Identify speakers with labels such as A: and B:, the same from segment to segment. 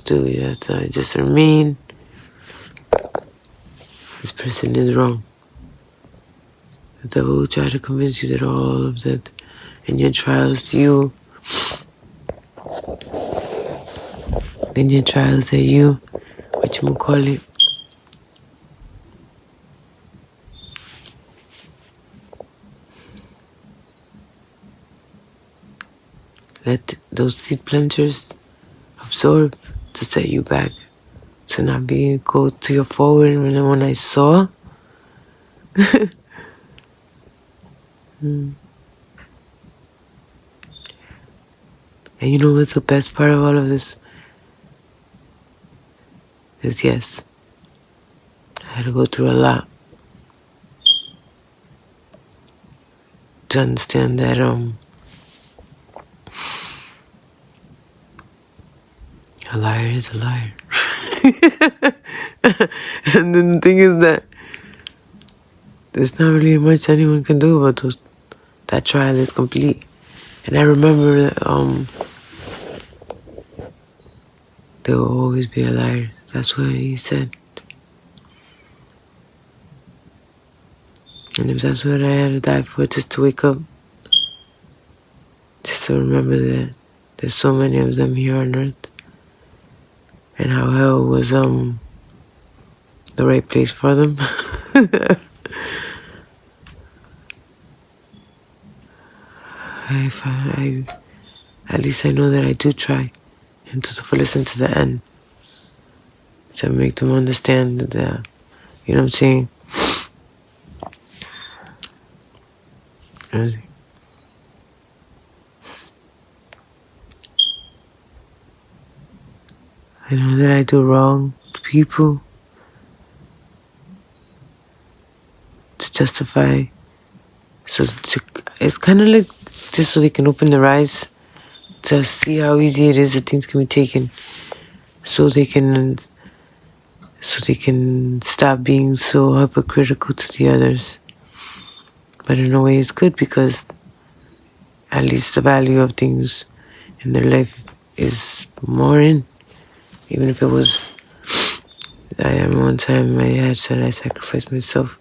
A: do. You have to just remain. This person is wrong. The devil will try to convince you that all of that in your trials, whatchamacallit, let those seed planters absorb to set you back, to not go to your forward. When I saw, And you know what's the best part of all of this? Is yes, I had to go through a lot to understand that a liar is a liar. And then the thing is that there's not really much anyone can do about that trial is complete. And I remember there will always be a liar. That's what he said. And if that's what I had to die for, just to wake up, just to remember that there's so many of them here on earth, and how hell was the right place for them. At least I know that I do try, and to listen to the end, to make them understand that, you know what I'm saying? I know that I do wrong to people to justify. It's kind of like just so they can open their eyes to see how easy it is that things can be taken, so they can stop being so hypocritical to the others. But in a way, it's good, because at least the value of things in their life is more in. Even if it was, one time I had said I sacrificed myself.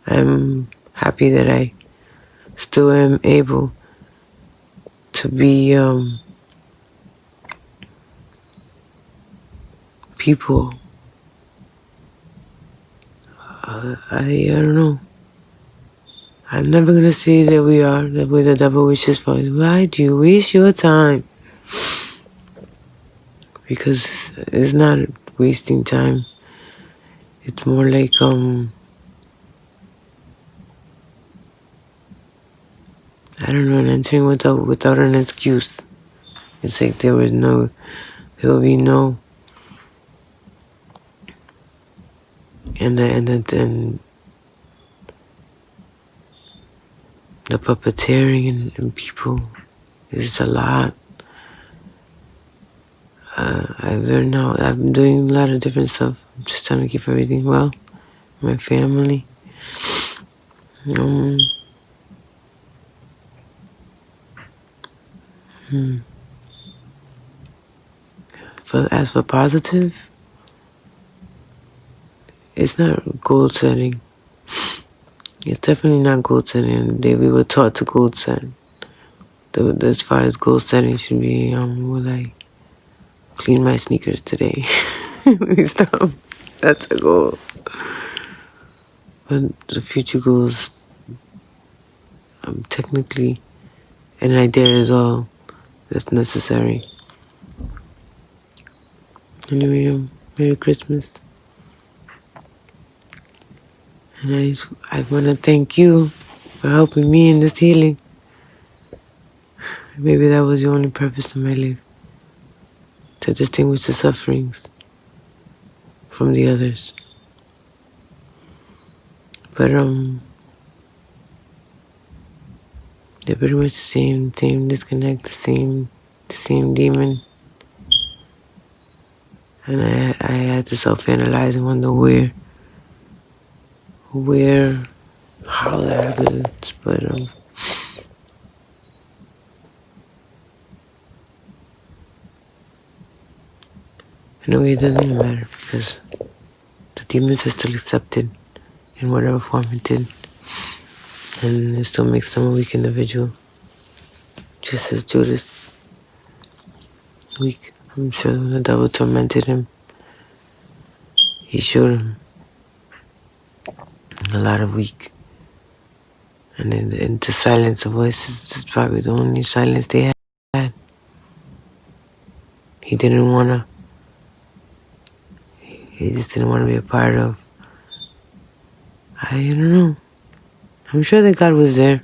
A: I'm happy that I still am able to be people. I don't know. I'm never going to say that we're the devil wishes for. Why do you waste your time? Because it's not wasting time. It's more like I don't know, answering without an excuse. It's like there will be no, and the puppeteering and people is a lot. I've learned now. I'm doing a lot of different stuff. I'm just trying to keep everything well. My family. As for positive, it's not goal setting. It's definitely not goal setting. We were taught to goal set. As far as goal setting should be, more like clean my sneakers today. Stop. That's a goal. But the future goals, technically, an idea is all that's necessary. Anyway, Merry Christmas. And I want to thank you for helping me in this healing. Maybe that was the only purpose of my life, to distinguish the sufferings from the others. But they're pretty much the same disconnect, the same demon. And I had to self-analyze and wonder how that happens. But In a way, it doesn't even matter because the demons are still accepted in whatever form it did, and it still makes them a weak individual, just as Judas weak. I'm sure when the devil tormented him, he showed him a lot of weak. And then to silence the voices is probably the only silence they had. He didn't want to. He just didn't want to be a part of. I don't know. I'm sure that God was there.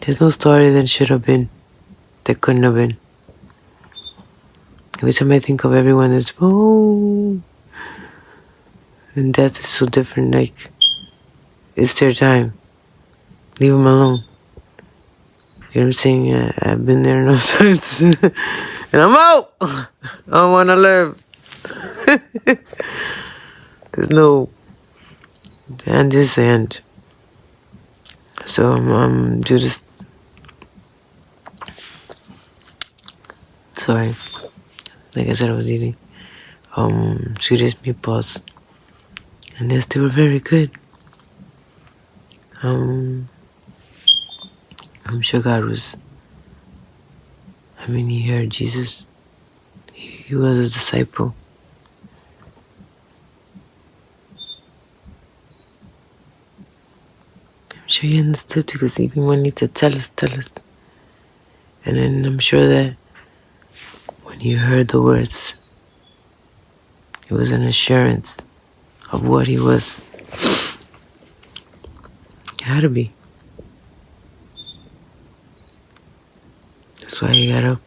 A: There's no story that should have been, that couldn't have been. Every time I think of everyone that's, and death is so different, like, it's their time. Leave them alone. You know what I'm saying? I've been there enough times. And I'm out! I don't want to live. There's no... The end is the end. So Judas... Sorry. Like I said, I was eating Swedish meatballs. And yes, they were very good. I'm sure God was... he heard Jesus. He was a disciple. I'm sure he understood because even when he said, tell us. And then I'm sure that when he heard the words, it was an assurance of what he was. It had to be. That's why he got up.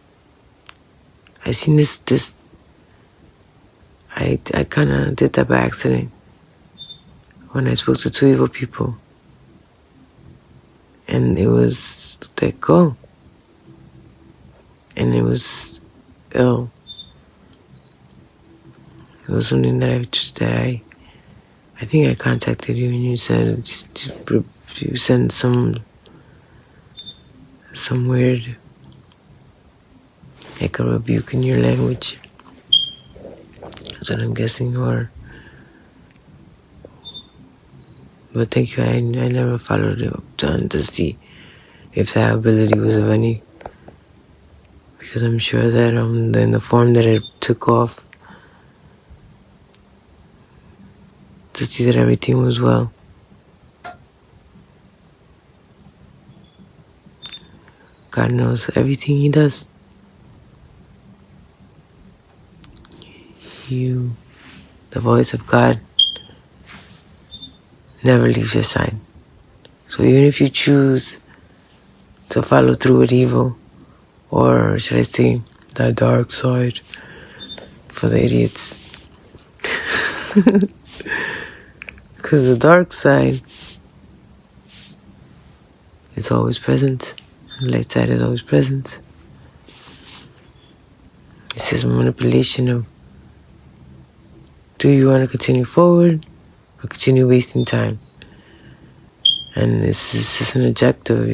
A: I seen this. I kind of did that by accident when I spoke to two evil people. And it was like, go. And it was ill. It was something that I think I contacted you and you said you sent some weird, like a rebuke in your language. That's what I'm guessing, or... But thank you, I never followed it up to see if that ability was of any. Because I'm sure that in the form that it took off, to see that everything was well. God knows everything he does. The voice of God never leaves your side. So even if you choose to follow through with evil, or should I say, the dark side for the idiots. Because the dark side is always present, and the light side is always present. This is manipulation of, do you want to continue forward or continue wasting time? And it's just an objective.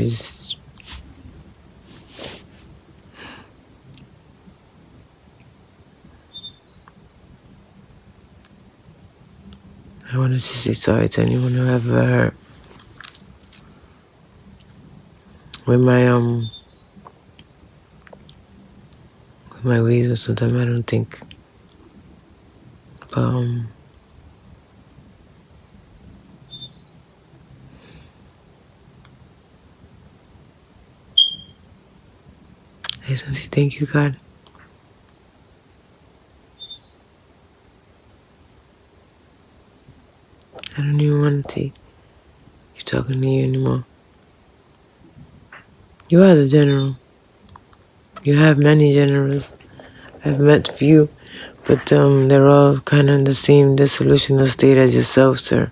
A: I want to say sorry to anyone who ever hurt. With my ways, or sometimes I don't think. But I just want to say thank you, God. I don't even want to see you talking to you anymore. You are the general. You have many generals. I've met few, but they're all kind of in the same dissolutional state as yourself, sir.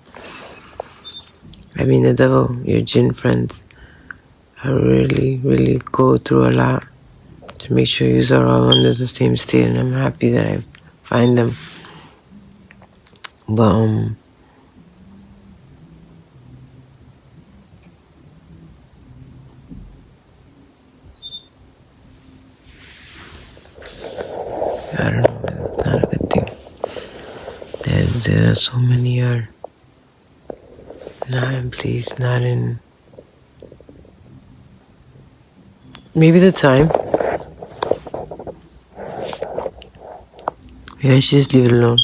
A: The devil, your jinn friends, I really go through a lot to make sure you are all under the same state, and I'm happy that I find them. But I don't know. There are so many are not in place, not in. Maybe the time. Maybe I should just leave it alone.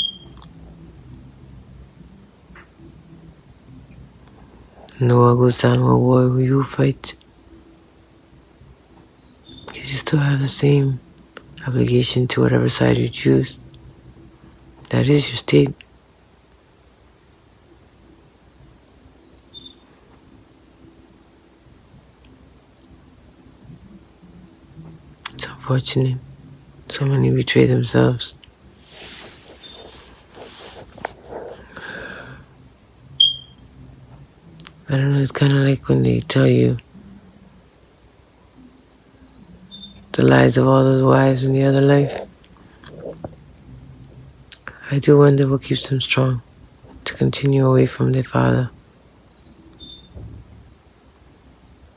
A: No war goes down, no war will you fight. Because you still have the same obligation to whatever side you choose. That is your state. It's unfortunate. So many betray themselves. I don't know, it's kind of like when they tell you the lies of all those wives in the other life. I do wonder what keeps them strong to continue away from their father.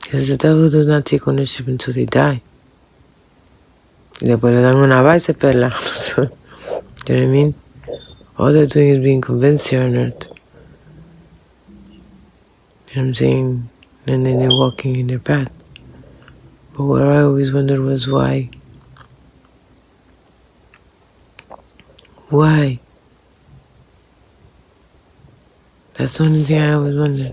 A: Because the devil does not take ownership until they die. Y después le dan una va y se pela. You know what I mean? All they're doing is being convinced here on earth. You know what I'm saying? And then they're walking in their path. But what I always wondered was why? Why? That's the only thing I always wondered.